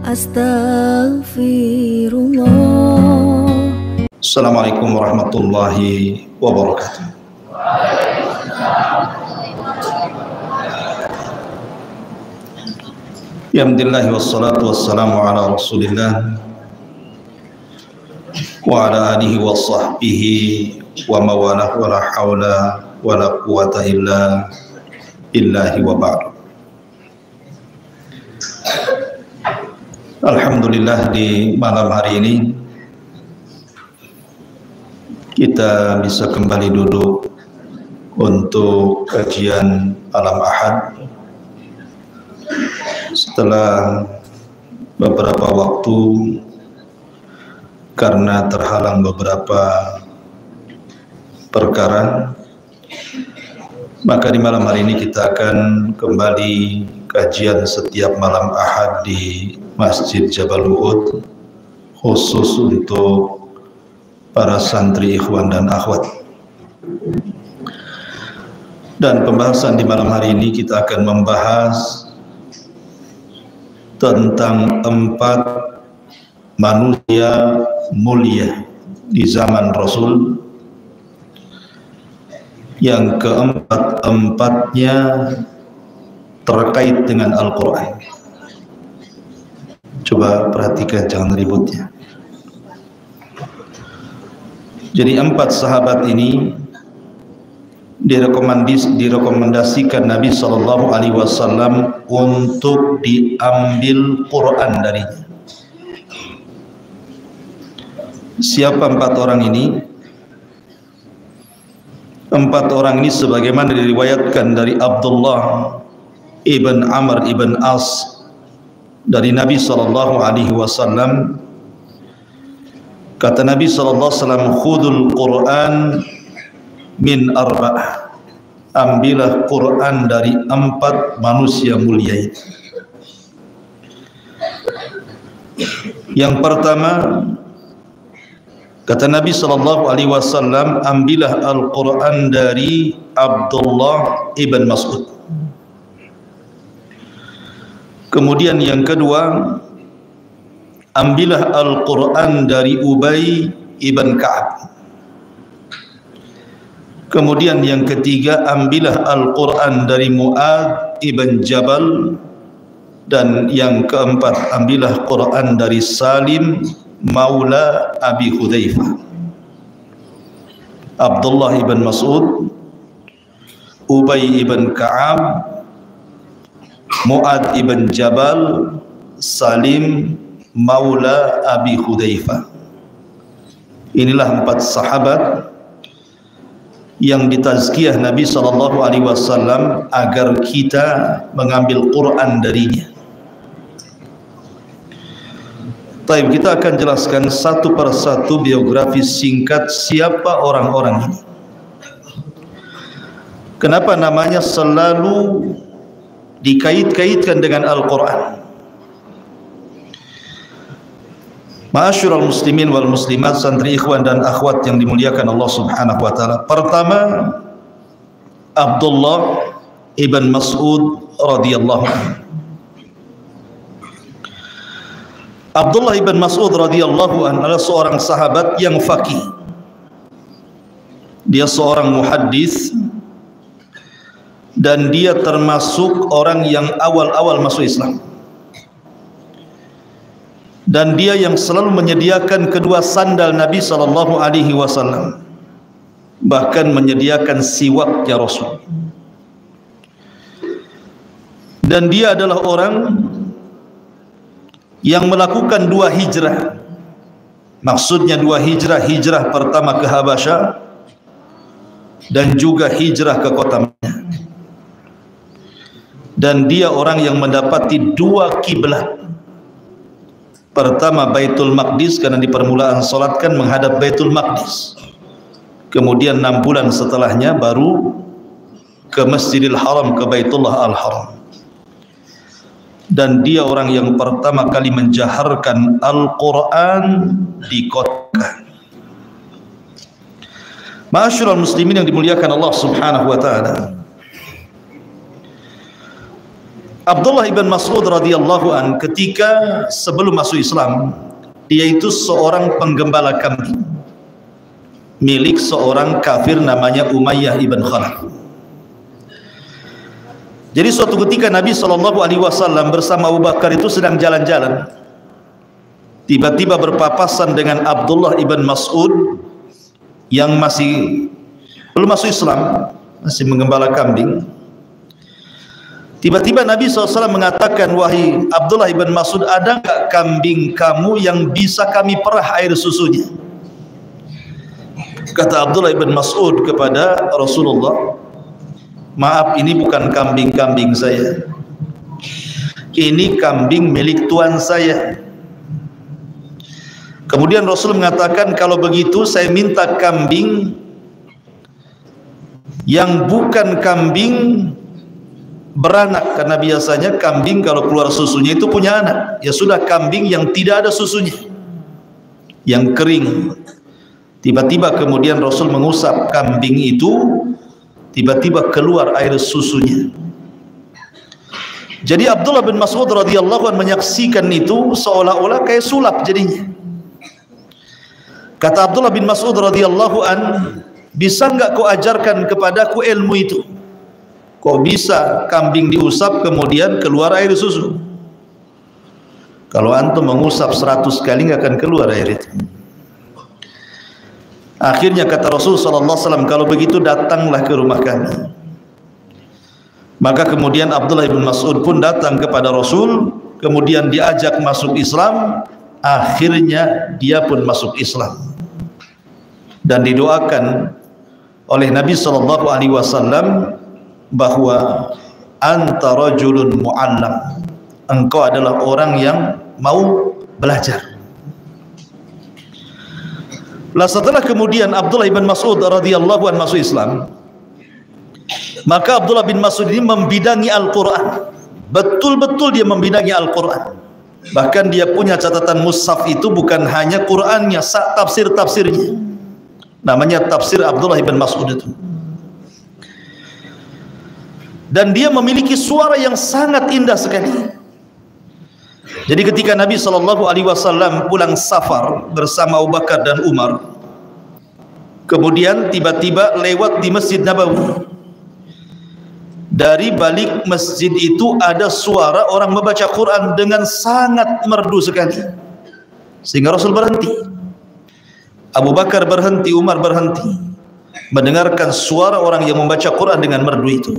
Astaghfirullah. Assalamualaikum warahmatullahi wabarakatuh. Alhamdulillah wassalatu wassalamu ala Rasulillah wa ala alihi wa sahbihi wa mawalah wa la hawla wa la quwata illa billahi wa ba'du. Alhamdulillah, di malam hari ini kita bisa kembali duduk untuk kajian malam Ahad setelah beberapa waktu karena terhalang beberapa perkara. Maka di malam hari ini kita akan kembali kajian setiap malam Ahad di Masjid Jabal Uhud, khusus untuk para santri, ikhwan dan akhwat. Dan pembahasan di malam hari ini kita akan membahas tentang 4 manusia mulia di zaman Rasul, yang keempat-empatnya terkait dengan Al-Quran. Coba perhatikan, jangan ributnya. Jadi 4 sahabat ini direkomendasikan Nabi SAW untuk diambil Quran darinya. Siapa 4 orang ini? 4 orang ini sebagaimana diriwayatkan dari Abdullah ibn Amr ibn As dari Nabi SAW. Kata Nabi SAW, khudul Quran min 4, ambillah Quran dari 4 manusia mulia itu. Yang pertama, kata Nabi SAW, ambillah Al-Quran dari Abdullah ibn Mas'ud. Kemudian yang kedua, ambillah Al-Quran dari Ubay ibn Ka'ab. Kemudian yang ketiga, ambillah Al-Quran dari Mu'adz ibn Jabal. Dan yang keempat, ambillah Quran dari Salim maula Abi Hudzaifah. Abdullah ibn Mas'ud, Ubay ibn Ka'ab, Mu'adz ibn Jabal, Salim maula Abi Hudzaifah. Inilah 4 sahabat yang ditazkiyah Nabi SAW agar kita mengambil Quran darinya. Baik, kita akan jelaskan satu persatu biografi singkat siapa orang-orang ini. Kenapa namanya selalu dikait-kaitkan dengan Al-Quran? Ma'asyiral muslimin wal muslimat, santri, ikhwan dan akhwat yang dimuliakan Allah Subhanahu wa taala. Pertama, Abdullah ibn Mas'ud radhiyallahu anhu. Abdullah ibn Mas'ud radhiyallahu anhu adalah seorang sahabat yang faqih. Dia seorang muhaddis dan dia termasuk orang yang awal-awal masuk Islam. Dan dia yang selalu menyediakan kedua sandal Nabi SAW, bahkan menyediakan siwaknya Rasul. Dan dia adalah orang yang melakukan 2 hijrah. Maksudnya 2 hijrah, hijrah pertama ke Habasyah dan juga hijrah ke kota Madinah. Dan dia orang yang mendapati 2 kiblat. Pertama Baitul Maqdis, karena di permulaan salat kan menghadap Baitul Maqdis. Kemudian 6 bulan setelahnya baru ke Masjidil Haram, ke Baitullah Al-Haram. Dan dia orang yang pertama kali menjaharkan Al-Quran di kota. Ma'asyiral muslimin yang dimuliakan Allah Subhanahu wa taala. Abdullah ibn Mas'ud radhiyallahu an ketika sebelum masuk Islam, dia itu seorang penggembala kambing milik seorang kafir namanya Umayyah ibn Khalaf. Jadi suatu ketika Nabi SAW bersama Abu Bakar itu sedang jalan-jalan, tiba-tiba berpapasan dengan Abdullah ibn Mas'ud yang masih belum masuk Islam, masih menggembala kambing. Tiba-tiba Nabi SAW mengatakan, wahai Abdullah ibn Mas'ud, ada enggak kambing kamu yang bisa kami perah air susunya? Kata Abdullah ibn Mas'ud kepada Rasulullah, maaf, ini bukan kambing-kambing saya, ini kambing milik tuan saya. Kemudian Rasul mengatakan, kalau begitu saya minta kambing yang bukan kambing beranak, karena biasanya kambing kalau keluar susunya itu punya anak. Ya sudah, kambing yang tidak ada susunya, yang kering. Tiba-tiba kemudian Rasul mengusap kambing itu, tiba-tiba keluar air susunya. Jadi Abdullah bin Mas'ud radhiyallahu anhu menyaksikan itu seolah-olah kayak sulap jadinya. Kata Abdullah bin Mas'ud radhiyallahu anhu, bisa enggak kau ajarkan kepadaku ilmu itu? Kok bisa kambing diusap kemudian keluar air susu? Kalau antum mengusap 100 kali enggak akan keluar air itu. Akhirnya kata Rasul sallallahu alaihi wasallam, kalau begitu datanglah ke rumah kami. Maka kemudian Abdullah bin Mas'ud pun datang kepada Rasul, kemudian diajak masuk Islam. Akhirnya dia pun masuk Islam dan didoakan oleh Nabi sallallahu alaihi wasallam bahwa anta rajulun mu'allam, engkau adalah orang yang mau belajar. Setelah kemudian Abdullah bin Mas'ud radhiyallahu anhu masuk Islam, maka Abdullah bin Mas'ud ini membidangi Al-Quran. Betul-betul dia membidangi Al-Quran. Bahkan dia punya catatan mushaf itu bukan hanya Qurannya, tafsir-tafsirnya. Namanya tafsir Abdullah bin Mas'ud itu. Dan dia memiliki suara yang sangat indah sekali. Jadi ketika Nabi SAW pulang safar bersama Abu Bakar dan Umar, kemudian tiba-tiba lewat di Masjid Nabawi. Dari balik masjid itu ada suara orang membaca Quran dengan sangat merdu sekali, sehingga Rasul berhenti, Abu Bakar berhenti, Umar berhenti, mendengarkan suara orang yang membaca Quran dengan merdu itu.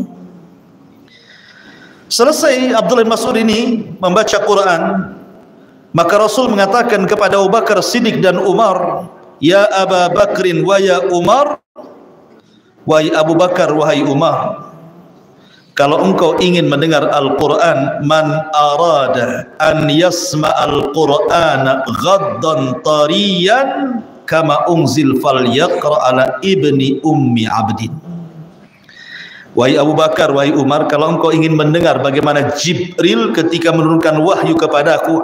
Selesai Abdullah bin Mas'ud ini membaca Quran, maka Rasul mengatakan kepada Abu Bakar Siddiq dan Umar, ya Abu Bakrin wa ya Umar, wahai Abu Bakar, wahai Umar, kalau engkau ingin mendengar Al-Quran, man arada an yasma al-Qur'ana ghaddan tariyan kama unzil fal yaqra ala ibni ummi abdin. Wahai Abu Bakar, wahai Umar, kalau engkau ingin mendengar bagaimana Jibril ketika menurunkan wahyu kepadaku,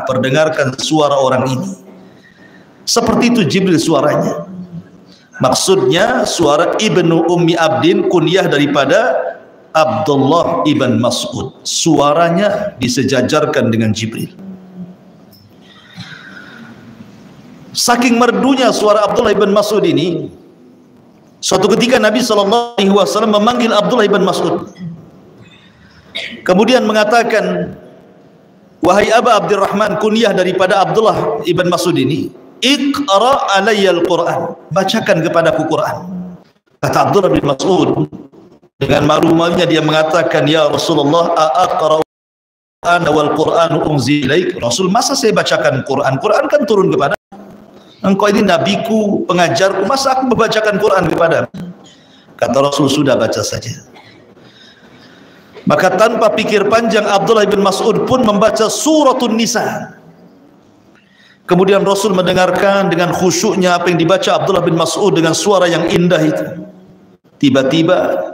perdengarkan suara orang ini. Seperti itu Jibril suaranya. Maksudnya suara Ibnu Ummi Abdin, kunyah daripada Abdullah ibn Mas'ud. Suaranya disejajarkan dengan Jibril. Saking merdunya suara Abdullah ibn Mas'ud ini, suatu ketika Nabi SAW memanggil Abdullah ibn Mas'ud, kemudian mengatakan, wahai Aba Abdurrahman, kunyah daripada Abdullah ibn Mas'ud ini, Iqra alayya al-Quran, bacakan kepadaku Quran. Kata Abdullah bin Mas'ud dengan malu-malunya, dia mengatakan, ya Rasulullah, aqra ana wal Qur'anu unzil ilaik. Rasul, masa saya bacakan Quran? Quran kan turun kepada engkau, ini nabiku, pengajarku, masa aku membacakan Quran kepada? Kata Rasul, sudah, baca saja. Maka tanpa pikir panjang Abdullah bin Mas'ud pun membaca suratun Nisa. Kemudian Rasul mendengarkan dengan khusyuknya apa yang dibaca Abdullah bin Mas'ud dengan suara yang indah itu. Tiba-tiba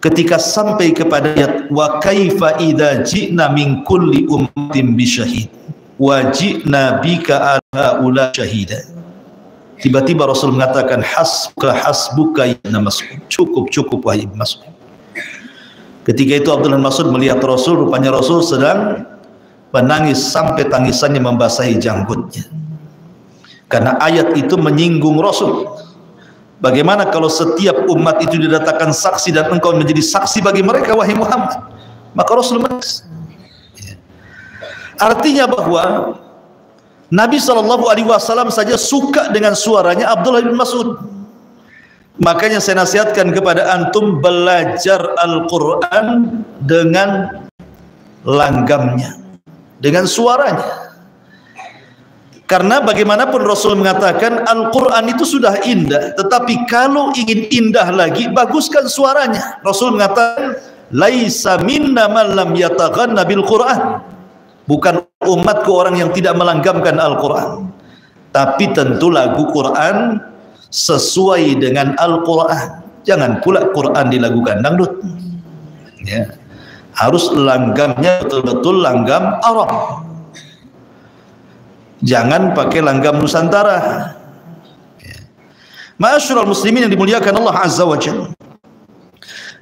ketika sampai kepada ayat wa kaifa idza ji'na min kulli ummatin bisyahid wa ji'na bika ala ula syahida. Tiba-tiba Rasul mengatakan, hasbuka hasbuka ya Mas'ud, cukup cukup wahai Mas'ud. Ketika itu Abdullah bin Mas'ud melihat Rasul, rupanya Rasul sedang menangis sampai tangisannya membasahi janggutnya. Karena ayat itu menyinggung Rasul. Bagaimana kalau setiap umat itu didatangkan saksi dan engkau menjadi saksi bagi mereka, wahai Muhammad? Maka Rasul menangis. Artinya bahwa Nabi SAW saja suka dengan suaranya Abdullah bin Mas'ud. Makanya saya nasihatkan kepada antum, belajar Al-Quran dengan langgamnya, dengan suaranya. Karena bagaimanapun Rasul mengatakan Al-Quran itu sudah indah, tetapi kalau ingin indah lagi, baguskan suaranya. Rasul mengatakan laisa minna man lam yataghanna bil Quran. Bukan umatku orang yang tidak melanggamkan Al-Quran, tapi tentu lagu Quran sesuai dengan Al-Quran. Jangan pula Quran dilagukan dangdut, ya. Harus langgamnya betul-betul langgam Arab, jangan pakai langgam Nusantara, ya. Ma'asyiral muslimin yang dimuliakan Allah Azza wa Jalla.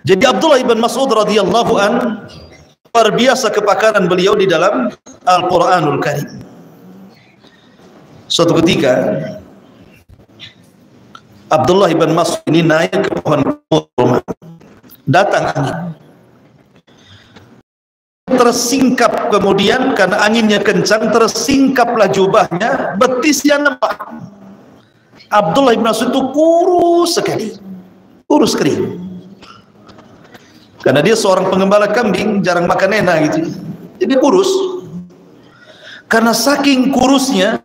Jadi Abdullah bin Mas'ud radhiyallahu an, luar biasa kepakaran beliau di dalam Al-Quranul Karim. Suatu ketika Abdullah bin Mas'ud ini naik ke pohon kurma, datang angin, tersingkap, kemudian karena anginnya kencang tersingkaplah jubahnya, betisnya nampak. Abdullah bin Mas'ud itu kurus sekali, kurus kering, karena dia seorang pengembala kambing, jarang makan enak gitu, jadi kurus. Karena saking kurusnya,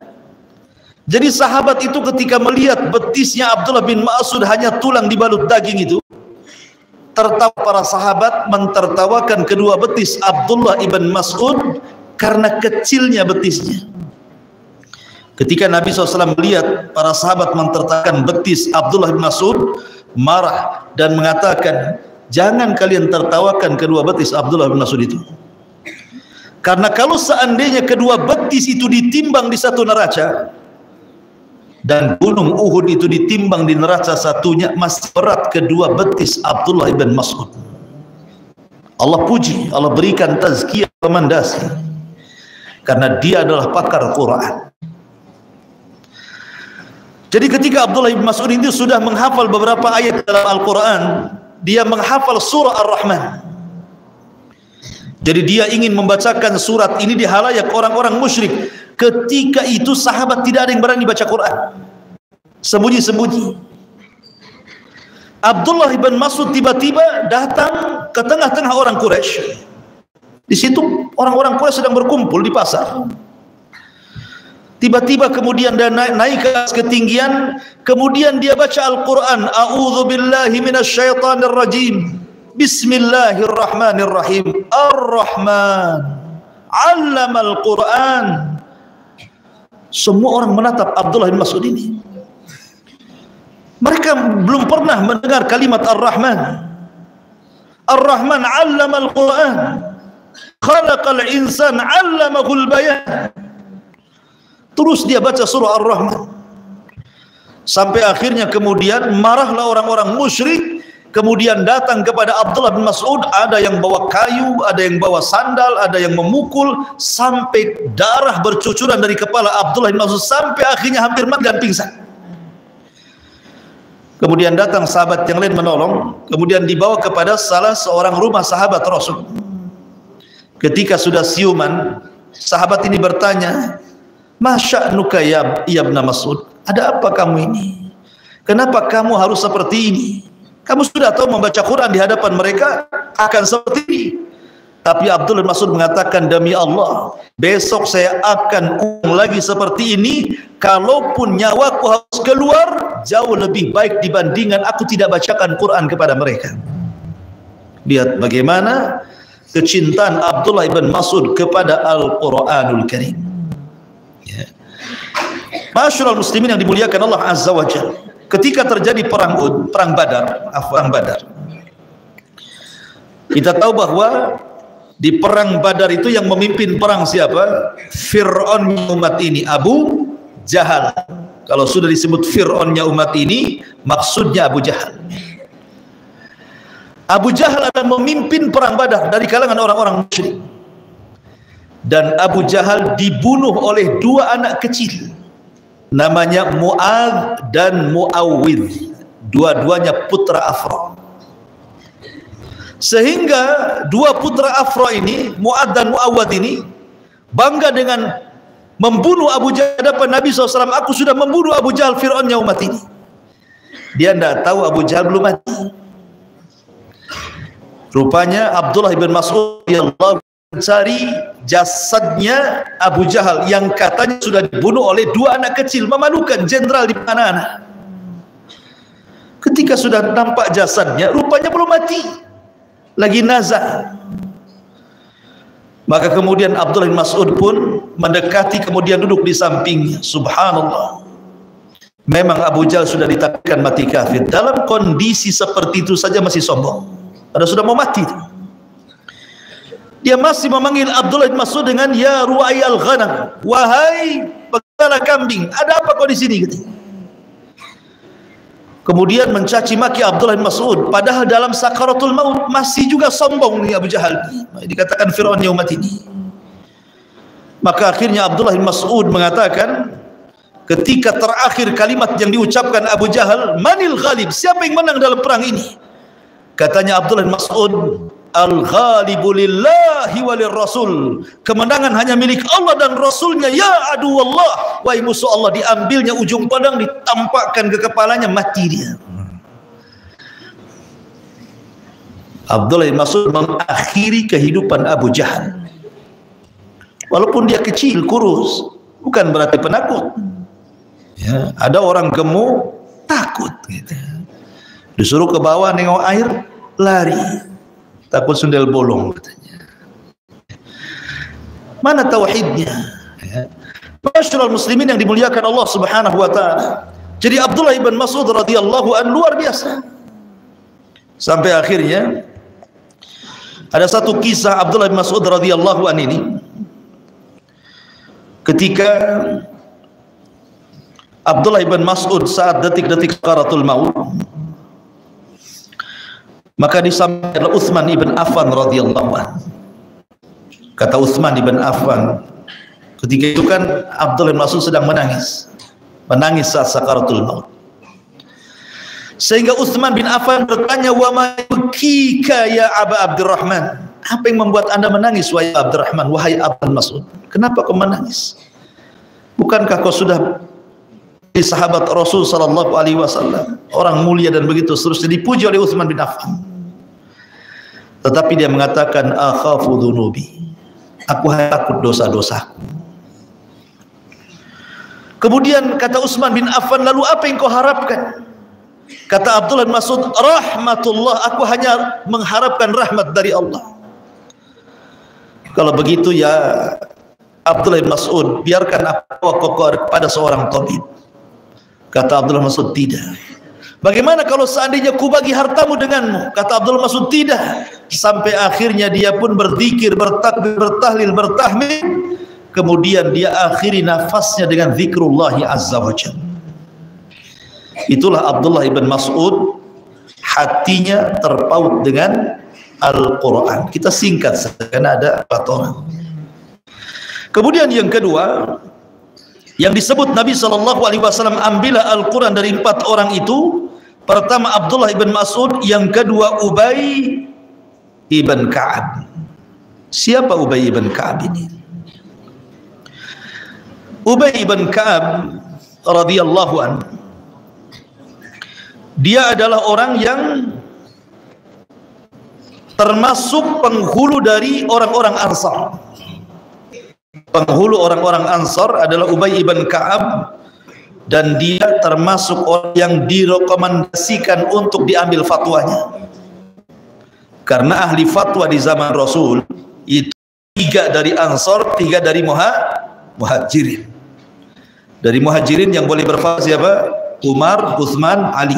jadi sahabat itu ketika melihat betisnya Abdullah bin Mas'ud hanya tulang dibalut daging itu, tertawa para sahabat, mentertawakan kedua betis Abdullah ibn Mas'ud karena kecilnya betisnya. Ketika Nabi SAW melihat para sahabat mentertawakan betis Abdullah bin Mas'ud, marah dan mengatakan, jangan kalian tertawakan kedua betis Abdullah bin Mas'ud itu. Karena kalau seandainya kedua betis itu ditimbang di satu neraca, dan gunung Uhud itu ditimbang di neraca satunya, masih berat kedua betis Abdullah ibn Mas'ud. Allah puji, Allah berikan tazkiyah, rekomendasi, karena dia adalah pakar Quran. Jadi ketika Abdullah ibn Mas'ud itu sudah menghafal beberapa ayat dalam Al-Quran, dia menghafal surah Ar-Rahman. Jadi dia ingin membacakan surat ini di halayak orang-orang musyrik. Ketika itu sahabat tidak ada yang berani baca Quran, sembunyi-sembunyi. Abdullah bin Mas'ud tiba-tiba datang ke tengah-tengah orang Quraisy. Di situ orang-orang Quraisy sedang berkumpul di pasar. Tiba-tiba kemudian dia naik ke ketinggian, kemudian dia baca Al-Quran. A'udzu billahi minasyaitonir rajim. Bismillahirrahmanirrahim. Ar-Rahman 'allamal Quran. Semua orang menatap Abdullah bin Mas'ud ini. Mereka belum pernah mendengar kalimat Ar-Rahman. Ar-Rahman 'allamal Quran. Khalaqal insan 'allamahul bayan. Terus dia baca surah Ar-Rahman. Sampai akhirnya kemudian marahlah orang-orang musyrik. Kemudian datang kepada Abdullah bin Mas'ud, ada yang bawa kayu, ada yang bawa sandal, ada yang memukul, sampai darah bercucuran dari kepala Abdullah bin Mas'ud, sampai akhirnya hampir mati dan pingsan. Kemudian datang sahabat yang lain menolong, kemudian dibawa kepada salah seorang rumah sahabat Rasul. Ketika sudah siuman, sahabat ini bertanya, "Ma sya'nuka ya Ibn Mas'ud? Ada apa kamu ini? Kenapa kamu harus seperti ini? Kamu sudah tahu membaca Quran di hadapan mereka akan seperti ini." Tapi Abdullah bin Mas'ud mengatakan, demi Allah, besok saya akan ulang lagi seperti ini. Kalaupun nyawaku harus keluar, jauh lebih baik dibandingkan aku tidak bacakan Quran kepada mereka. Lihat bagaimana kecintaan Abdullah bin Mas'ud kepada Al-Quranul Karim. Ya. Ma'asyiral muslimin yang dimuliakan Allah Azza wa Jalla. Ketika terjadi perang Badar, kita tahu bahwa di perang Badar itu yang memimpin perang siapa? Fir'aun umat ini, Abu Jahal. Kalau sudah disebut Fir'aunnya umat ini, maksudnya Abu Jahal. Abu Jahal adalah memimpin perang Badar dari kalangan orang-orang musyrik. Dan Abu Jahal dibunuh oleh dua anak kecil, namanya Mu'adh dan Mu'awwidh, dua-duanya putra Afra. Sehingga dua putra Afra ini, Mu'adh dan Mu'awwidh ini, bangga dengan membunuh Abu Jahal hadapan Nabi SAW. Aku sudah membunuh Abu Jahal, Fir'aun yang umat ini. Dia tidak tahu Abu Jahal belum mati. Rupanya Abdullah bin Mas'ud mencari jasadnya Abu Jahal yang katanya sudah dibunuh oleh dua anak kecil, memalukan, jenderal di mana-mana. Ketika sudah nampak jasadnya, rupanya belum mati, lagi nazar. Maka kemudian Abdullah bin Mas'ud pun mendekati, kemudian duduk di sampingnya. Subhanallah, memang Abu Jahal sudah ditakdirkan mati kafir. Dalam kondisi seperti itu saja masih sombong, padahal sudah mau mati. Dia masih memanggil Abdullah bin Mas'ud dengan ya ru'ay al-ghanam, wahai penggembala kambing, ada apa kau di sini? Kemudian mencaci maki Abdullah bin Mas'ud, padahal dalam sakaratul maut masih juga sombong nih Abu Jahal. Dikatakan Fir'aun yang umat ini. Maka akhirnya Abdullah bin Mas'ud mengatakan, ketika terakhir kalimat yang diucapkan Abu Jahal, manil ghalib, siapa yang menang dalam perang ini? Katanya Abdullah bin Mas'ud, al-ghalibu lillahi walir rasul, kemenangan hanya milik Allah dan Rasulnya. Ya adu Allah, wahai musuh Allah. Diambilnya ujung pedang, ditampakkan ke kepalanya, mati dia. Abdullah bin Mas'ud mengakhiri kehidupan Abu Jahal. Walaupun dia kecil, kurus, bukan berarti penakut. Ya, ada orang gemuk takut gitu. Disuruh ke bawah nengok air, lari, takut sundel bolong katanya. Mana tauhidnya? Ya. Masyaallah muslimin yang dimuliakan Allah Subhanahu wa taala. Jadi Abdullah bin Mas'ud radhiyallahu an luar biasa. Sampai akhirnya ada satu kisah Abdullah bin Mas'ud radhiyallahu an ini, ketika Abdullah bin Mas'ud saat detik-detik sakaratul maut, maka disampaikan Utsman ibn Affan radhiyallahu anhu. Kata Utsman ibn Affan, ketika itu kan Abdullah bin Mas'ud sedang menangis saat sakaratul maut. Sehingga Utsman bin Affan bertanya, wa ma yubkika ya Aba Abdurrahman, apa yang membuat anda menangis wahai Abdurrahman, wahai Abdul Mas'ud, kenapa kau menangis? Bukankah kau sudah di sahabat Rasul sallallahu alaihi wasallam, orang mulia dan begitu seterusnya, dipuji oleh Utsman bin Affan. Tetapi dia mengatakan, akhafu dhunubi, aku takut dosa-dosaku. Kemudian kata Utsman bin Affan, lalu apa yang kau harapkan? Kata Abdullah bin Mas'ud, rahmatullah, aku hanya mengharapkan rahmat dari Allah. Kalau begitu ya Abdullah bin Mas'ud, biarkan aku kepada seorang tabib. Kata Abdullah Mas'ud, tidak. Bagaimana kalau seandainya ku bagi hartamu denganmu? Kata Abdullah Mas'ud, tidak. Sampai akhirnya dia pun berzikir, bertakbir, bertahlil, bertahmid. Kemudian dia akhiri nafasnya dengan zikrullahi azza wa jalla. Itulah Abdullah ibn Mas'ud, hatinya terpaut dengan Al-Quran. Kita singkat saja karena ada 4 orang. Kemudian yang kedua, yang disebut Nabi SAW, ambillah Al-Quran dari 4 orang itu. Pertama Abdullah ibn Mas'ud, yang kedua Ubay ibn Ka'ab. Siapa Ubay ibn Ka'ab ini? Ubay ibn Ka'ab radhiyallahu anhu, dia adalah orang yang termasuk penghulu dari orang-orang Ansar. Penghulu orang-orang Ansar adalah Ubay ibn Ka'ab, dan dia termasuk orang yang direkomendasikan untuk diambil fatwanya. Karena ahli fatwa di zaman Rasul itu 3 dari Ansar, 3 dari Muhajirin. Dari Muhajirin yang boleh berfatwa siapa? Umar, Utsman, Ali.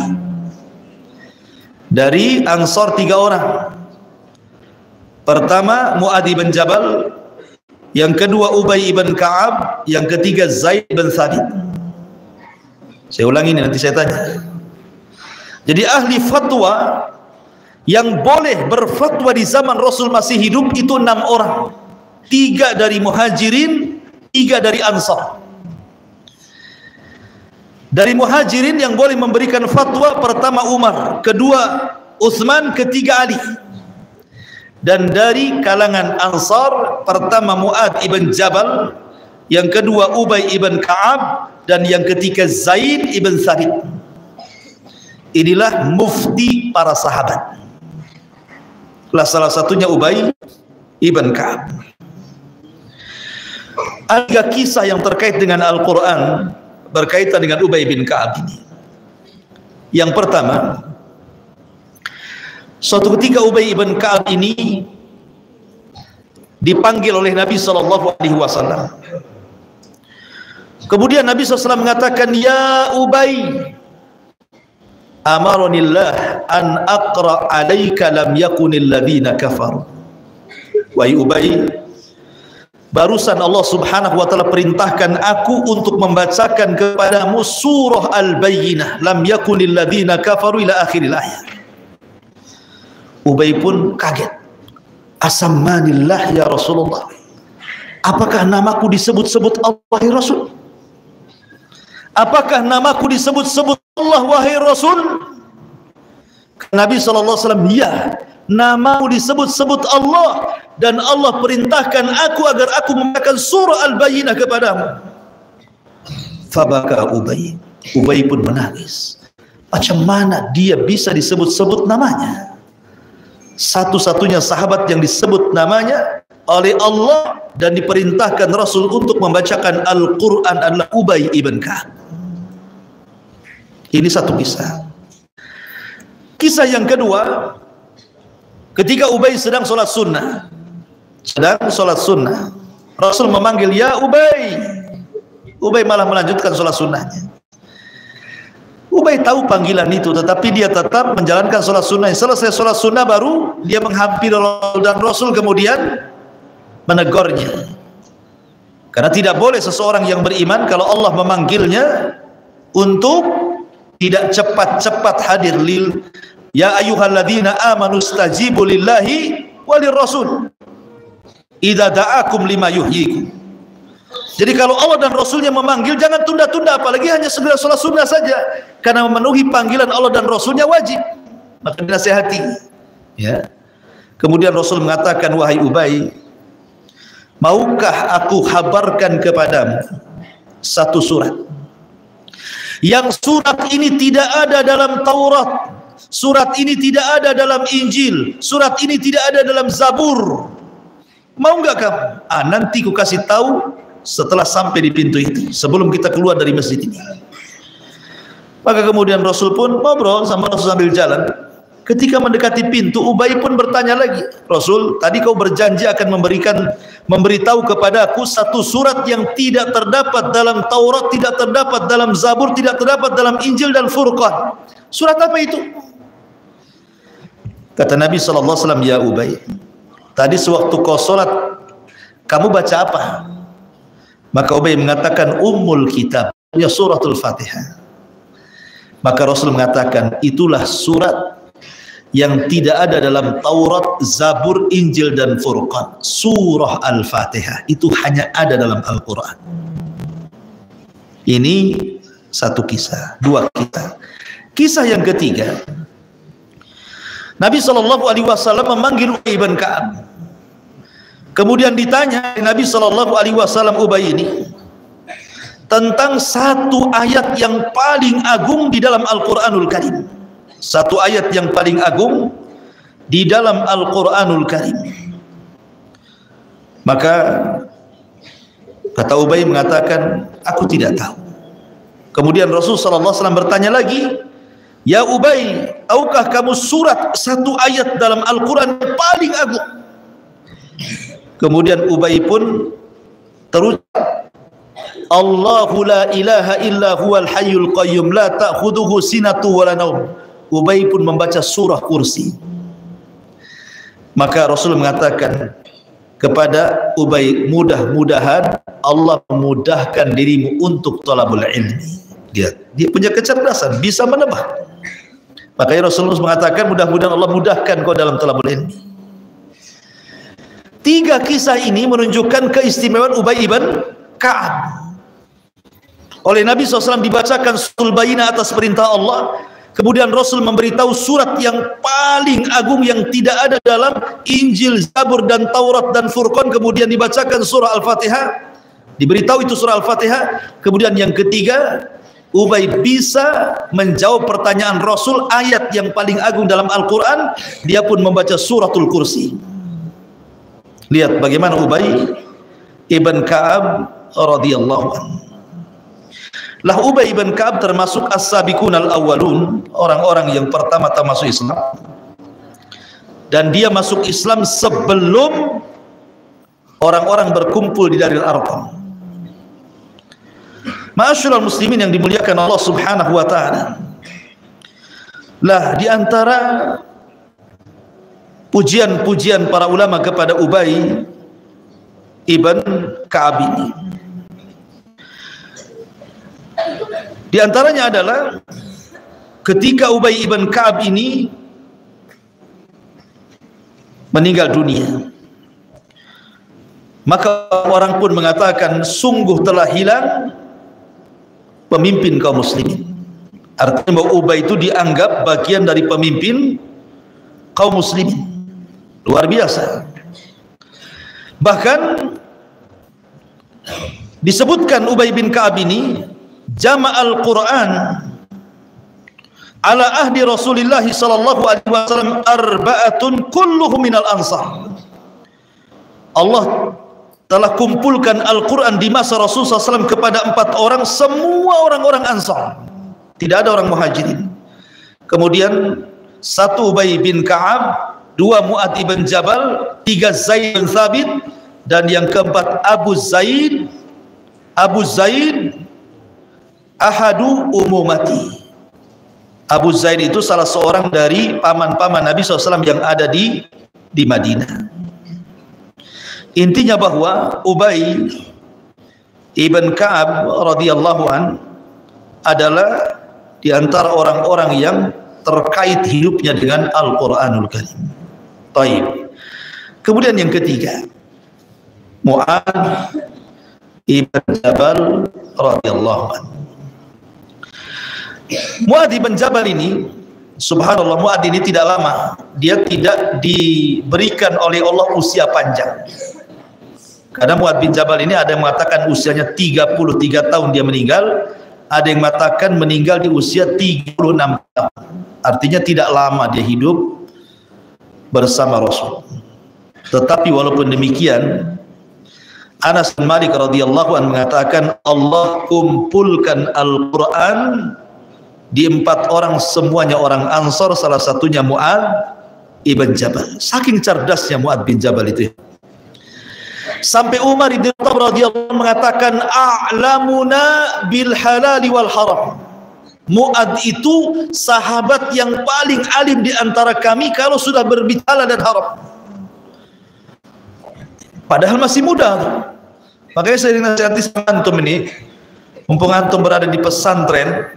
Dari Ansar 3 orang. Pertama Mu'adh bin Jabal, yang kedua Ubay ibn Ka'ab, yang ketiga Zaid bin Thabit. Saya ulangi ini, nanti saya tanya. Jadi ahli fatwa yang boleh berfatwa di zaman Rasul masih hidup itu 6 orang. 3 dari Muhajirin, 3 dari Ansar. Dari Muhajirin yang boleh memberikan fatwa pertama Umar, kedua Utsman, ketiga Ali. Dan dari kalangan Ansar pertama Mu'ad ibn Jabal, yang kedua Ubay ibn Ka'ab, dan yang ketiga Zaid ibn Thabit. Inilah mufti para sahabat. Salah satunya Ubay ibn Ka'ab. Ada kisah yang terkait dengan Al-Quran berkaitan dengan Ubay bin Ka'ab ini. Yang pertama, suatu ketika Ubay ibn Ka'ab ini dipanggil oleh Nabi SAW. Kemudian Nabi SAW mengatakan, "Ya Ubay, amaronillah an aqra alaika lam yakunil ladina kafaru." Wahai Ubay, barusan Allah Subhanahu wa taala perintahkan aku untuk membacakan kepadamu surah Al-Bayyinah, lam yakunil ladina kafaru ila akhiril ayat. Ubay pun kaget. Asammanillah ya Rasulullah, apakah namaku disebut-sebut Allah ya Rasul? Apakah namaku disebut-sebut Allah wahai Rasul? Nabi SAW, ya, namamu disebut-sebut Allah, dan Allah perintahkan aku agar aku membacakan surah Al-Bayyinah kepadamu. Fabaka Ubay. Ubay pun menangis. Macam mana dia bisa disebut-sebut namanya? Satu-satunya sahabat yang disebut namanya oleh Allah dan diperintahkan Rasul untuk membacakan Al-Quran adalah Ubay ibn Ka'ab. Ini satu kisah. Kisah yang kedua, ketika Ubay sedang sholat sunnah, Rasul memanggil, "Ya Ubay." Ubay malah melanjutkan sholat sunnahnya. Ubay tahu panggilan itu, tetapi dia tetap menjalankan sholat sunnah. Selesai sholat sunnah baru dia menghampiri Rasul, dan Rasul kemudian menegurnya. Karena tidak boleh seseorang yang beriman kalau Allah memanggilnya untuk tidak cepat-cepat hadir. Ya ayyuhalladzina amanu stajibu lillahi walir rasul idza da'akum lima yuhyikum. Jadi kalau Allah dan Rasulnya memanggil, jangan tunda-tunda, apalagi hanya segera sholat sunnah saja, karena memenuhi panggilan Allah dan Rasulnya wajib. Maka dinasihati, ya. Kemudian Rasul mengatakan, "Wahai Ubay, maukah aku kabarkan kepadamu satu surat yang surat ini tidak ada dalam Taurat, surat ini tidak ada dalam Injil, surat ini tidak ada dalam Zabur. Mau enggak kamu? Nanti ku kasih tahu setelah sampai di pintu itu, sebelum kita keluar dari masjid ini." Maka kemudian Rasul pun ngobrol sama Rasul sambil jalan. Ketika mendekati pintu, Ubay pun bertanya lagi, "Rasul, tadi kau berjanji akan memberitahu kepadaku satu surat yang tidak terdapat dalam Taurat, tidak terdapat dalam Zabur, tidak terdapat dalam Injil dan Furqan. Surat apa itu?" Kata Nabi SAW, "Ya Ubay, tadi sewaktu kau sholat, kamu baca apa?" Maka Ubay mengatakan, "Ummul Kitab, ya suratul Fatihah." Maka Rasul mengatakan, itulah surat yang tidak ada dalam Taurat, Zabur, Injil dan Furqan. Surah Al-Fatihah itu hanya ada dalam Al-Quran. Ini satu kisah. Dua kisah. Kisah yang ketiga, Nabi SAW memanggil Ubay bin Ka'ab. Kemudian ditanya Nabi SAW Ubay ini tentang satu ayat yang paling agung di dalam Al-Quranul Karim. Satu ayat yang paling agung di dalam Al-Quranul Karim. Maka kata Ubay mengatakan, "Aku tidak tahu." Kemudian Rasulullah SAW bertanya lagi, "Ya Ubay, tahukah kamu surat satu ayat dalam Al-Quran yang paling agung?" Kemudian Ubay pun terucap, "Allahu la ilaha illa huwal hayyul qayyum la ta'khudhuhu sinatu wa la naum." Ubay pun membaca surah Kursi. Maka Rasul mengatakan kepada Ubay, mudah-mudahan Allah memudahkan dirimu untuk talabul ilmi. Dia punya kecerdasan, bisa menebak. Makanya Rasulullah mengatakan mudah-mudahan Allah mudahkan kau dalam talabul ilmi. 3 kisah ini menunjukkan keistimewaan Ubay ibn Ka'ab. Oleh Nabi SAW dibacakan suratul Bayyinah atas perintah Allah. Kemudian Rasul memberitahu surat yang paling agung yang tidak ada dalam Injil, Zabur dan Taurat dan Furqan. Kemudian dibacakan surah Al-Fatihah. Diberitahu itu surah Al-Fatihah. Kemudian yang ketiga, Ubay bisa menjawab pertanyaan Rasul ayat yang paling agung dalam Al-Quran. Dia pun membaca suratul Kursi. Lihat bagaimana Ubay ibn Ka'ab radhiyallahu anhu. Lah Ubay ibn Ka'ab termasuk as-sabiqun al-awwalun, orang-orang yang pertama-tama masuk Islam. Dan dia masuk Islam sebelum orang-orang berkumpul di Daril Arqam. Ma'asyiral muslimin yang dimuliakan Allah Subhanahu wa taala. Lah di antara pujian-pujian para ulama kepada Ubay ibn Ka'ab ini, di antaranya adalah ketika Ubay ibn Ka'ab ini meninggal dunia, maka orang pun mengatakan sungguh telah hilang pemimpin kaum muslimin. Artinya bahwa Ubay itu dianggap bagian dari pemimpin kaum muslimin. Luar biasa. Bahkan disebutkan Ubay bin Ka'ab ini jama'al Quran ala ahdi Rasulullah sallallahu alaihi wasallam arba'atun kulluhum minal ansar. Allah telah kumpulkan Al-Quran di masa Rasulullah SAW kepada 4 orang, semua orang-orang Ansar, tidak ada orang Muhajirin. Kemudian 1 Ubay bin Ka'ab, 2 Mu'ad ibn Jabal, 3 Zaid bin Thabit, dan yang keempat Abu Zaid ahadu umumati. Abu Zaid itu salah seorang dari paman-paman Nabi SAW yang ada di Madinah. Intinya bahwa Ubay ibn Ka'ab radhiyallahu an adalah di antara orang-orang yang terkait hidupnya dengan Al-Quranul Karim. Taib. Kemudian yang ketiga, Mu'ad ibn Jabal radhiyallahu an. Mu'ad ibn Jabal ini, subhanallah, Mu'ad ini tidak lama, dia tidak diberikan oleh Allah usia panjang. Karena Mu'ad bin Jabal ini ada yang mengatakan usianya 33 tahun dia meninggal, ada yang mengatakan meninggal di usia 36 tahun. Artinya tidak lama dia hidup bersama Rasul. Tetapi walaupun demikian, Anas bin Malik radhiyallahu anhu mengatakan Allah kumpulkan Al-Quran di 4 orang, semuanya orang Ansar, salah satunya Mu'ad ibn Jabal. Saking cerdasnya Mu'ad bin Jabal itu, sampai Umar bin Khattab radhiyallahu anhu mengatakan a'lamuna bil halali wal haram. Mu'ad itu sahabat yang paling alim di antara kami kalau sudah berbicara dan haram. Padahal masih muda. Makanya saya dinasihati sama antum ini, mumpung antum berada di pesantren,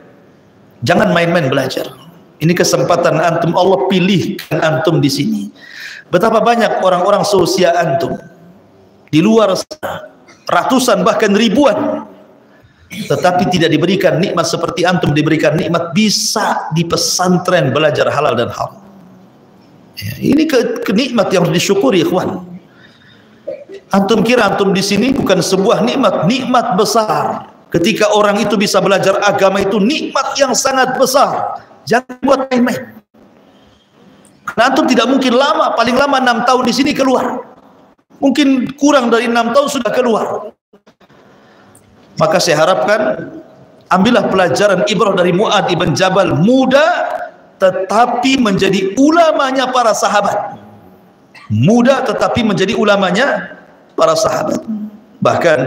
jangan main-main belajar. Ini kesempatan antum, Allah pilihkan antum di sini. Betapa banyak orang-orang seusia antum di luar sana, ratusan bahkan ribuan, tetapi tidak diberikan nikmat seperti antum diberikan nikmat bisa di pesantren belajar halal dan haram. Ya, ini kenikmat yang harus disyukuri, ikhwan. Antum kira antum di sini bukan sebuah nikmat, nikmat besar. Ketika orang itu bisa belajar agama itu nikmat yang sangat besar. Jangan buat main-main. Karena antum tidak mungkin lama, paling lama 6 tahun di sini keluar. Mungkin kurang dari 6 tahun sudah keluar. Maka saya harapkan ambillah pelajaran ibrah dari Mu'ad ibn Jabal, muda tetapi menjadi ulamanya para sahabat. Muda tetapi menjadi ulamanya para sahabat. Bahkan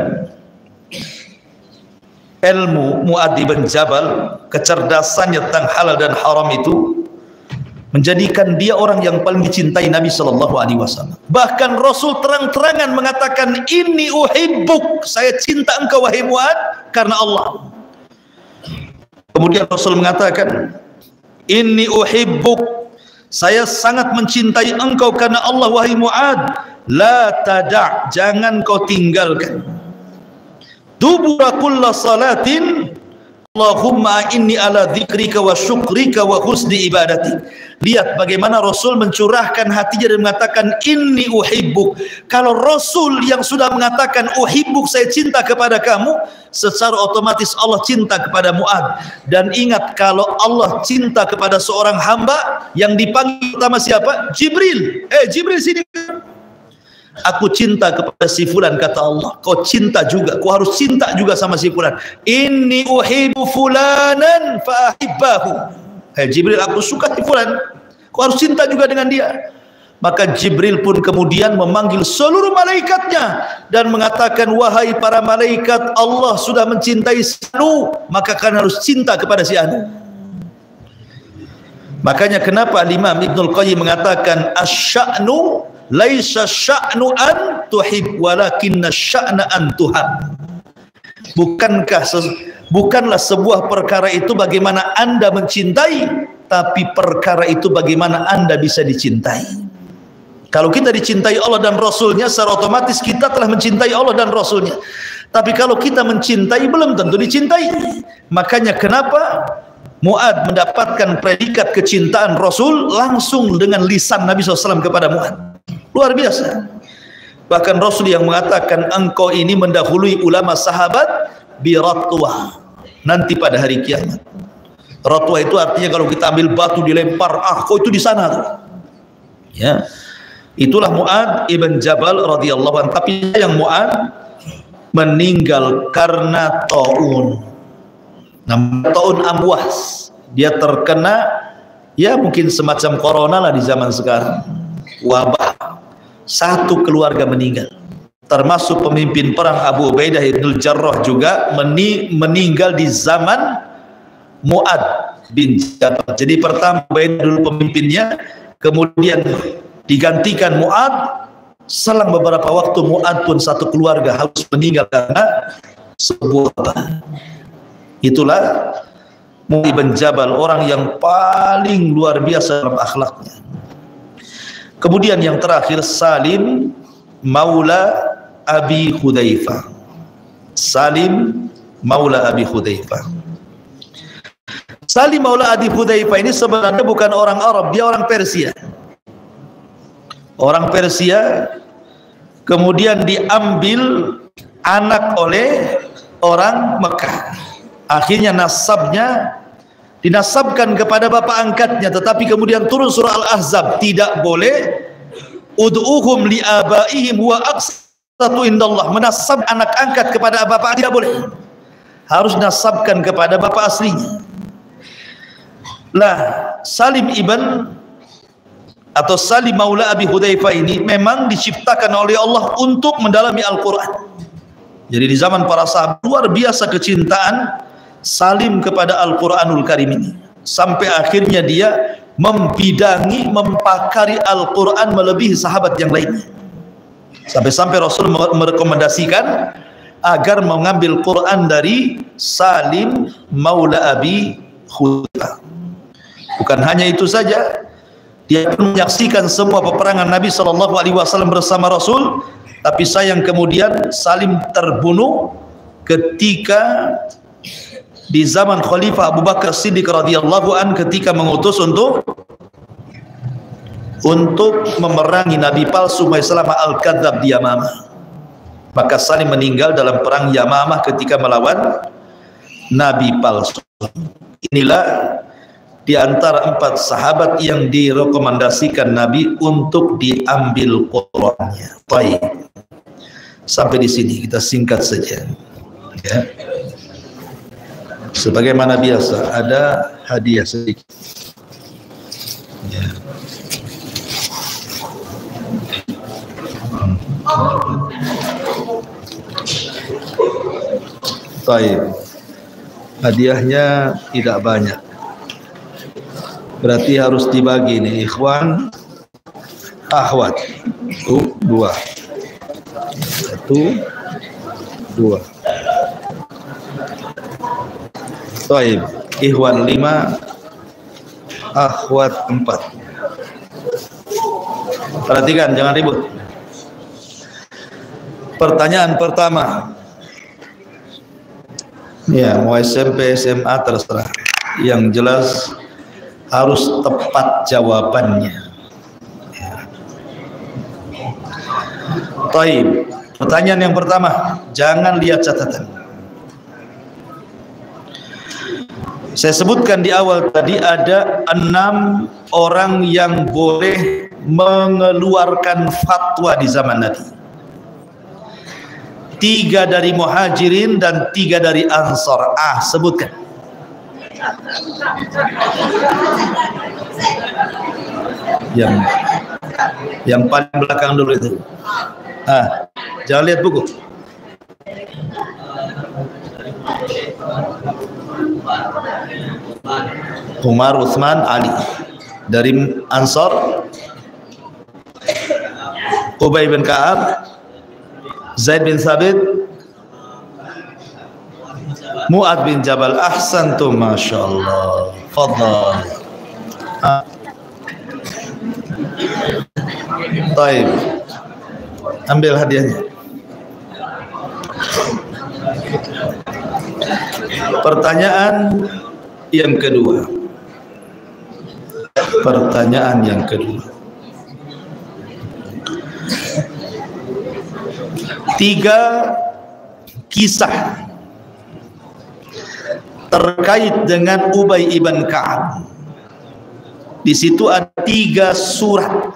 ilmu Mu'ad ibn Jabal, kecerdasannya tentang halal dan haram itu menjadikan dia orang yang paling dicintai Nabi sallallahu alaihi wasallam. Bahkan Rasul terang-terangan mengatakan, "Inni uhibbuk," saya cinta engkau wahai Mu'ad karena Allah. Kemudian Rasul mengatakan, inni uhibbuk, saya sangat mencintai engkau karena Allah wahai Mu'ad, la tada', jangan kau tinggalkan dubura kulla salatin Allahumma inni ala dzikrika wa syukrika wa husni ibadati. Lihat bagaimana Rasul mencurahkan hatinya dan mengatakan inni uhibbuk. Kalau Rasul yang sudah mengatakan uhibbuk, saya cinta kepada kamu, secara otomatis Allah cinta kepada Mu'ad. Dan ingat, kalau Allah cinta kepada seorang hamba, yang dipanggil pertama siapa? Jibril. Jibril sini. Aku cinta kepada si fulan, kata Allah. Kau cinta juga, kau harus cinta juga sama si fulan. Inni uhibbu fulanan fa ahibbahu. Jibril, aku suka si fulan, kau harus cinta juga dengan dia. Maka Jibril pun kemudian memanggil seluruh malaikatnya dan mengatakan, wahai para malaikat, Allah sudah mencintai si Anu, maka kalian harus cinta kepada si Anu. Makanya kenapa Imam Ibnul Qayyim mengatakan asy-sya'nu laisa sya'nu an tuhib walakinna sya'na an tuhab. Bukanlah sebuah perkara itu bagaimana Anda mencintai, tapi perkara itu bagaimana Anda bisa dicintai. Kalau kita dicintai Allah dan Rasulnya, secara otomatis kita telah mencintai Allah dan Rasulnya. Tapi kalau kita mencintai, belum tentu dicintai. Makanya kenapa Mu'ad mendapatkan predikat kecintaan Rasul langsung dengan lisan Nabi SAW kepada Mu'ad. Luar biasa. Bahkan Rasul yang mengatakan, engkau ini mendahului ulama sahabat bi ratwa, nanti pada hari kiamat. Ratwa itu artinya kalau kita ambil batu dilempar, kau itu di sana tuh. Ya. Itulah Mu'ad ibn Jabal radhiyallahu anhu. Tapi yang Mu'ad meninggal karena taun. Taun amwas. Dia terkena, ya mungkin semacam corona lah di zaman sekarang, wabah. Satu keluarga meninggal, termasuk pemimpin perang Abu Ubaidah ibn Jarrah juga meninggal di zaman Mu'ad bin Jabal. Jadi pertama Ubaidah dulu pemimpinnya, kemudian digantikan Mu'ad. Selang beberapa waktu Mu'ad pun satu keluarga harus meninggal karena sebuah wabah. Itulah Mu'ad bin Jabal, orang yang paling luar biasa dalam akhlaknya. Kemudian yang terakhir Salim Maula Abi Hudzaifah. Salim Maula Abi Hudzaifah. Salim Maula Abi Hudzaifah ini sebenarnya bukan orang Arab, dia orang Persia. Orang Persia, kemudian diambil anak oleh orang Mekah. Akhirnya nasabnya dinasabkan kepada bapak angkatnya, tetapi kemudian turun surah Al-Ahzab, tidak boleh ud'uhum li abaihim wa aqsatu indallah, menasab anak angkat kepada bapak tidak boleh, harus nasabkan kepada bapak aslinya. Lah Salim ibn atau Salim Maula Abi Hudzaifah ini memang diciptakan oleh Allah untuk mendalami Al-Quran. Jadi di zaman para sahabat luar biasa kecintaan Salim kepada Al-Quranul Karim ini, sampai akhirnya dia membidangi, mempakari Al-Quran melebihi sahabat yang lainnya. Sampai-sampai Rasul merekomendasikan agar mengambil Quran dari Salim Maula Abi Hudzaifah. Bukan hanya itu saja, dia pun menyaksikan semua peperangan Nabi SAW bersama Rasul. Tapi sayang kemudian Salim terbunuh ketika di zaman Khalifah Abu Bakar Siddiq radhiyallahu an, ketika mengutus untuk memerangi Nabi palsu Maisalamah Al-Kadzab di Yamamah. Maka Salim meninggal dalam perang Yamamah ketika melawan Nabi palsu. Inilah di antara 4 sahabat yang direkomendasikan Nabi untuk diambil Qur'annya. Baik. Sampai di sini kita singkat saja. Ya. Sebagaimana biasa ada hadiah sedikit. Ya. Baik. Hadiahnya tidak banyak. Berarti harus dibagi nih, ikhwan, akhwat. 1, 2. 1, 2. Baik, ikhwan 5, akhwat 4. Perhatikan, jangan ribut. Pertanyaan pertama, ya mau SMP SMA terserah, yang jelas harus tepat jawabannya. Taib. Pertanyaan yang pertama, jangan lihat catatan. Saya sebutkan di awal tadi ada 6 orang yang boleh mengeluarkan fatwa di zaman Nabi. 3 dari Muhajirin dan 3 dari Ansar. Sebutkan. Yang paling belakang dulu itu. Jangan lihat buku. Umar, Utsman, Ali. Dari Ansar, Ubay bin Ka'ab, Zaid bin Thabit, Mu'ad bin Jabal. Ahsantum, Masya Allah. Fadhal. Taib. Ambil hadiahnya. Pertanyaan yang kedua. Pertanyaan yang kedua. 3 kisah terkait dengan Ubay ibn Ka'ab. Di situ ada 3 surat.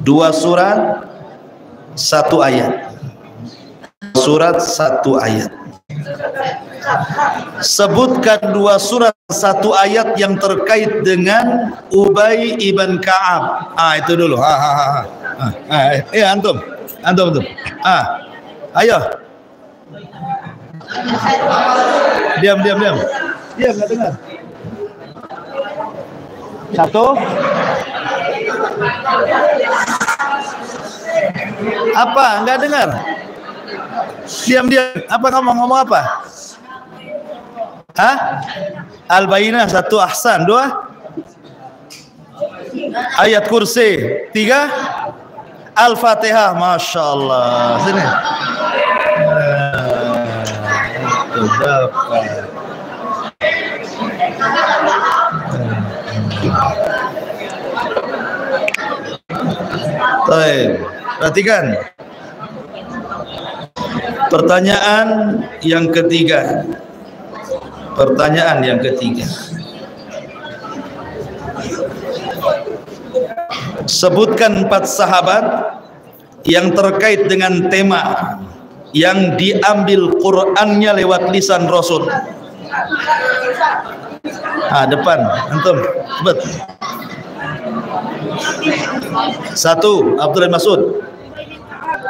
2 surat, 1 ayat. Surat 1 ayat. Sebutkan 2 surat 1 ayat yang terkait dengan Ubay ibn Ka'ab. Itu dulu. Antum. Ayo. Diam. Dia enggak dengar. 1. Apa? Enggak dengar. Diam. Apa kamu ngomong apa? Al-Bayyinah 1, ahsan. 2 ayat kursi. 3 Al-Fatihah. Masya Allah. Sini. Baik, perhatikan. Pertanyaan yang ketiga. Sebutkan 4 sahabat yang terkait dengan tema yang diambil Qur'annya lewat lisan Rasul. Depan, antum, cepat. 1 Abdullah bin Mas'ud,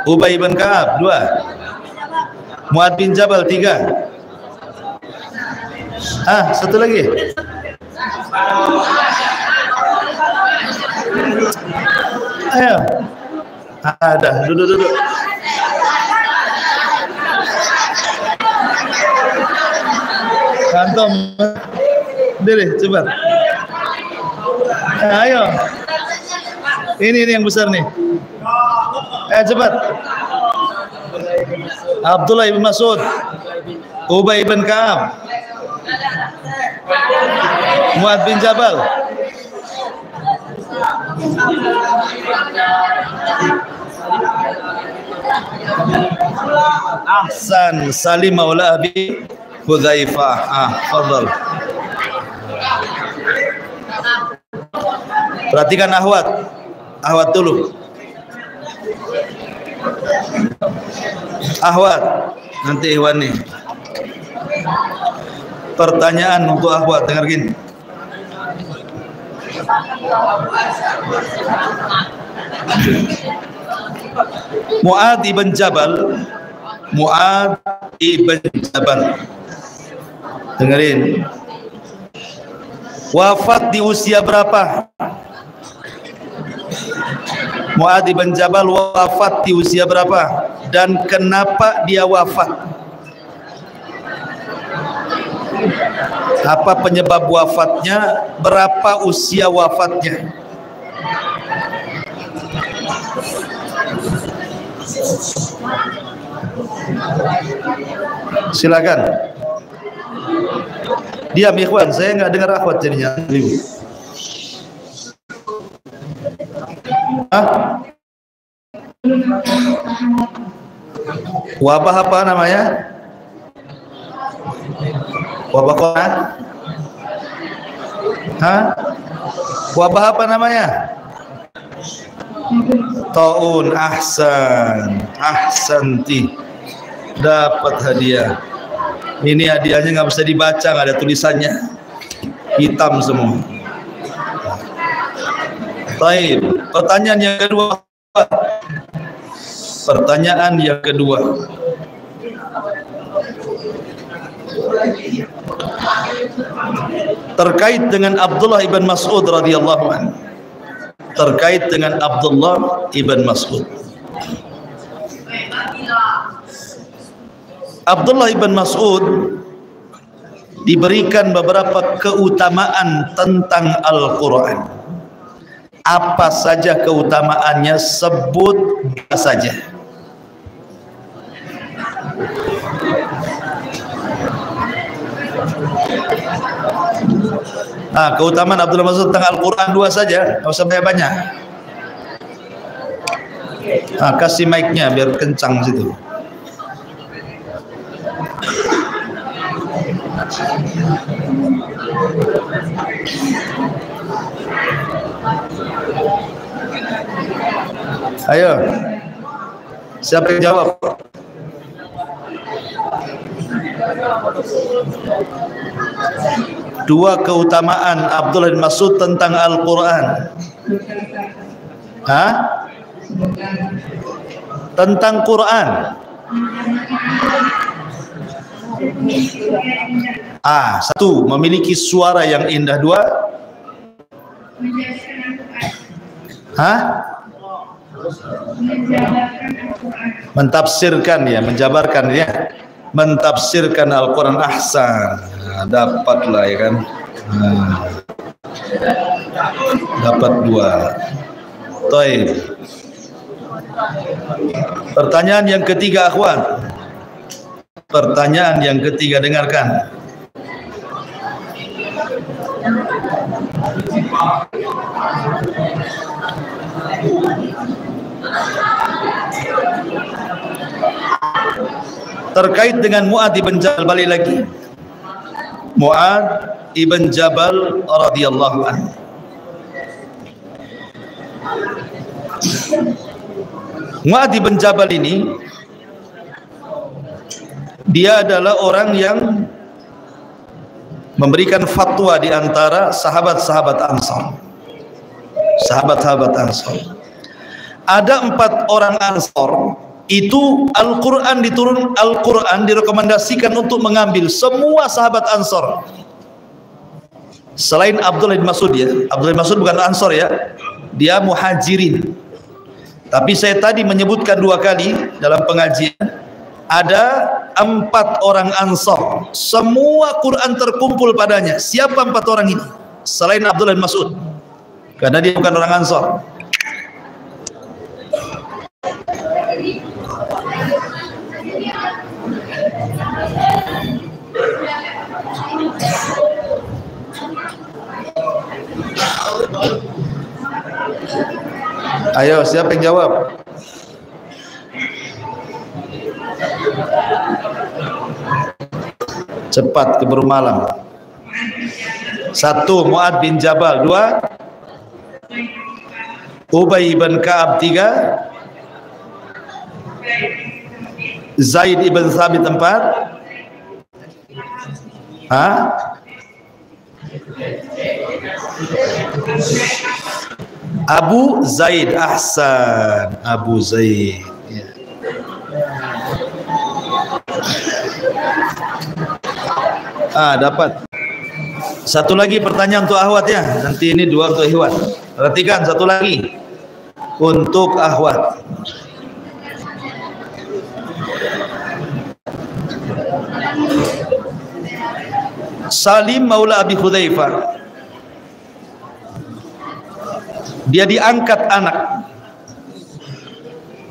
Ubay bin Ka'ab. 2 Mu'ad bin Jabal. 3 1 lagi. Ayo. Ada, duduk. Kantom. Diri, cepat. Ayo. Ini yang besar nih. Cepat. Abdullah bin Mas'ud, Ubay bin Ka'ab, Mu'ad bin Jabal. Ahsan. Salim maula Abi Hudzaifah. Fadhal. Perhatikan Ahwat dulu. Ahwat, nanti Iwan nih. Pertanyaan untuk Ahwat, dengar gini. Mu'ad ibn Jabal. Dengerin. Wafat di usia berapa? Mu'ad ibn Jabal wafat di usia berapa? Dan kenapa dia wafat? Apa penyebab wafatnya? Berapa usia wafatnya? Silakan. Diam ikhwan, saya nggak dengar akhwat jadinya. Hah? Wabah apa namanya? Wabah corona? Hah? Wabah apa namanya? Taun. Ahsan, ahsanti, dapat hadiah. Ini hadiahnya nggak bisa dibaca, nggak ada tulisannya, hitam semua. Baik, pertanyaan yang kedua. Pertanyaan yang kedua. Terkait dengan Abdullah ibn Mas'ud radhiyallahu anhu. Terkait dengan Abdullah ibn Mas'ud. Abdullah ibn Mas'ud diberikan beberapa keutamaan tentang Al-Quran. Apa saja keutamaannya, sebut saja. Nah, keutamaan Abdullah Mas'ud tentang Al-Quran dua saja, nggak usah banyak. Nah, kasih mic-nya biar kencang situ. Ayo, siapa yang jawab? Dua keutamaan Abdullah bin Mas'ud tentang Al-Quran. Hah? Tentang Quran. Satu, memiliki suara yang indah. Dua, mentafsirkan, ya, menjabarkan, ya, mentafsirkan Al-Quran. Ahsan, dapatlah, ya kan. Dapat dua. Taib. Pertanyaan yang ketiga, akhwan. Pertanyaan yang ketiga, dengarkan. Terkait dengan Mu'adz ibn Jabal, balik lagi. Mu'adz ibn Jabal radhiyallahu anhu. Mu'adz ibn Jabal ini, dia adalah orang yang memberikan fatwa di antara sahabat-sahabat Ansar. Sahabat-sahabat Ansar. Ada 4 orang Ansar itu Al-Quran direkomendasikan untuk mengambil, semua sahabat Ansar. Selain Abdullah bin Mas'ud, ya. Abdullah bin Mas'ud bukan Ansar, ya. Dia Muhajirin. Tapi saya tadi menyebutkan 2 kali dalam pengajian, ada 4 orang Ansar, semua Quran terkumpul padanya. Siapa 4 orang ini? Selain Abdullah bin Mas'ud, karena dia bukan orang Ansar. Ayo, siapa yang jawab? Cepat, keburu malam. 1, Mu'adz bin Jabal. 2, Ubay bin Ka'ab. 3, Zaid ibn Thabit. 4, Abu Zaid. Ahsan, Abu Zaid, ya. Dapat. Satu lagi pertanyaan untuk akhwat, ya. Nanti ini 2 untuk ikhwan. Perhatikan, satu lagi untuk akhwat. Salim maula Abi Hudzaifah, dia diangkat anak,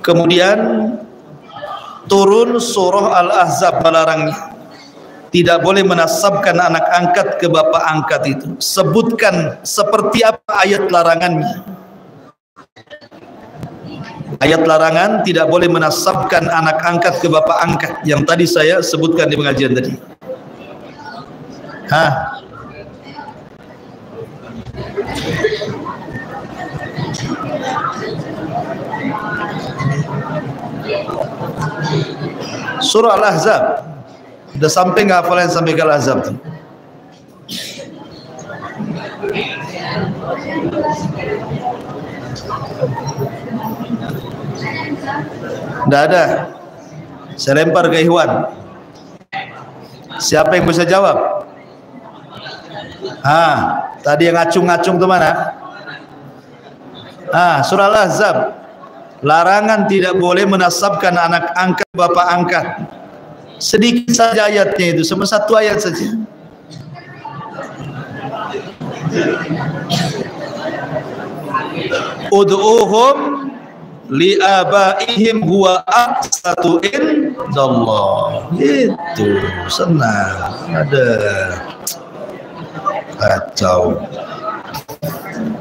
kemudian turun surah Al-Ahzab melarangnya, tidak boleh menasabkan anak angkat ke bapak angkat itu. Sebutkan seperti apa ayat larangannya. Ayat larangan tidak boleh menasabkan anak angkat ke bapak angkat yang tadi saya sebutkan di pengajian tadi. Surah Al-Ahzab. Udah sampai nggak hafalan sampai ke Al-Ahzab tuh? Nggak ada. Saya lempar ke Ikhwan. Siapa yang bisa jawab? Tadi yang ngacung-ngacung tuh mana? Surah Al-Ahzab. Larangan tidak boleh menasabkan anak angkat bapak angkat. Sedikit saja ayatnya itu, cuma satu ayat saja. Ud'uhum li'abaihim huwa aqsatu indallah. Itu senang. Ada kacau.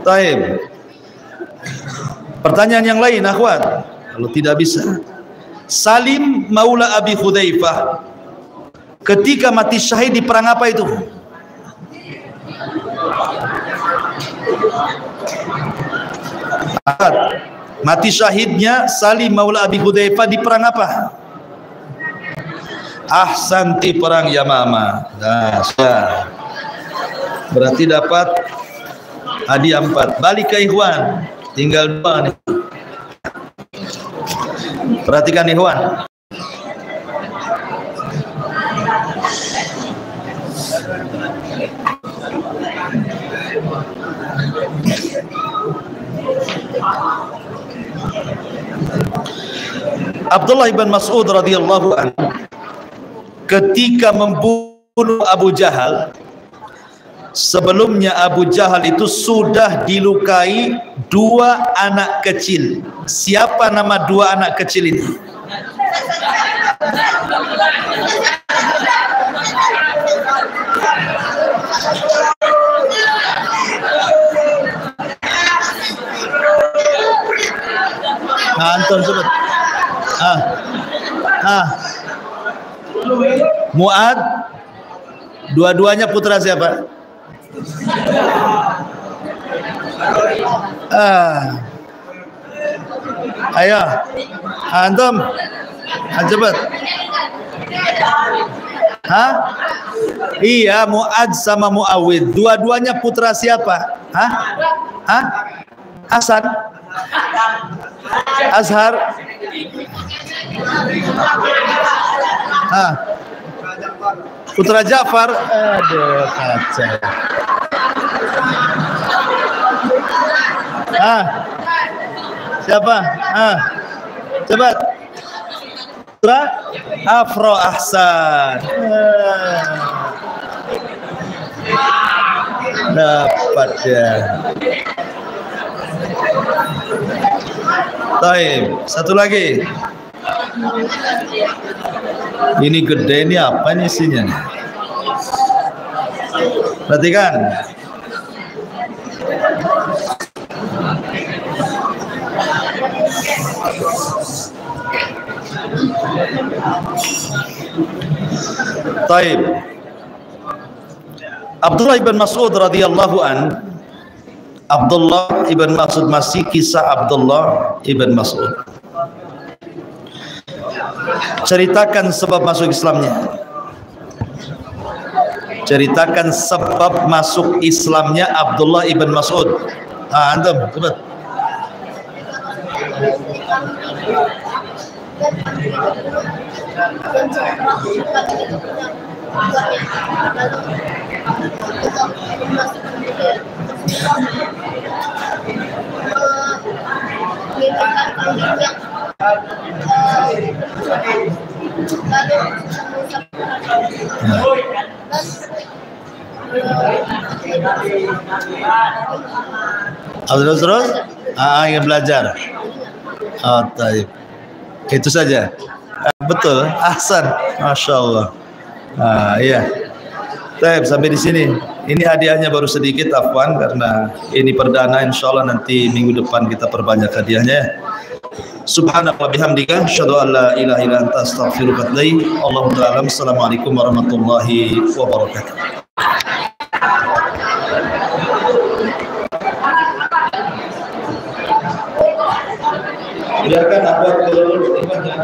Taib. Pertanyaan yang lain, akhwat. Kalau tidak bisa, Salim maula Abi Hudzaifah ketika mati syahid di perang apa itu? Mati syahidnya Salim maula Abi Hudzaifah di perang apa? Ahsanti, perang Yamama. Nah, berarti dapat hadiah 4. Balik ke Ikhwan, tinggal 2 nih. Perhatikan Ikhwan. Abdullah ibn Mas'ud radhiyallahu anhu ketika membunuh Abu Jahal, sebelumnya Abu Jahal itu sudah dilukai 2 anak kecil. Siapa nama 2 anak kecil itu? Anton sebut. Mu'ad, dua-duanya putra siapa? Ayo, antum, cepat. Iya, Mu'ad sama Mu'awid, dua-duanya putra siapa? Hasan, Azhar, putra Ja'far. Aduh, kacau. Siapa? Cepat. Putra Afro, ahsan. Dapat ya. Taib. Satu lagi. Ini gede, ini apa ini isinya? Perhatikan. Taib. Abdullah ibn Mas'ud radhiyallahu an. Abdullah ibn Mas'ud, masih kisah Abdullah ibn Mas'ud. Ceritakan sebab masuk Islamnya. Ceritakan sebab masuk Islamnya Abdullah ibn Mas'ud. Antum, cepat. Terus? Ingin belajar. Taib. Itu saja. Betul, ahsan, masya Allah. Iya. Taib, sampai di sini. Ini hadiahnya baru sedikit, afwan, karena ini perdana. Insya Allah nanti minggu depan kita perbanyak hadiahnya. Subhanallah bihamdika, asyhadu an la ilaha illa anta, astaghfiruka wa atubu ilaik. Allahu ta'ala. Assalamualaikum warahmatullahi wabarakatuh. Biarkan akhwat dulu, jangan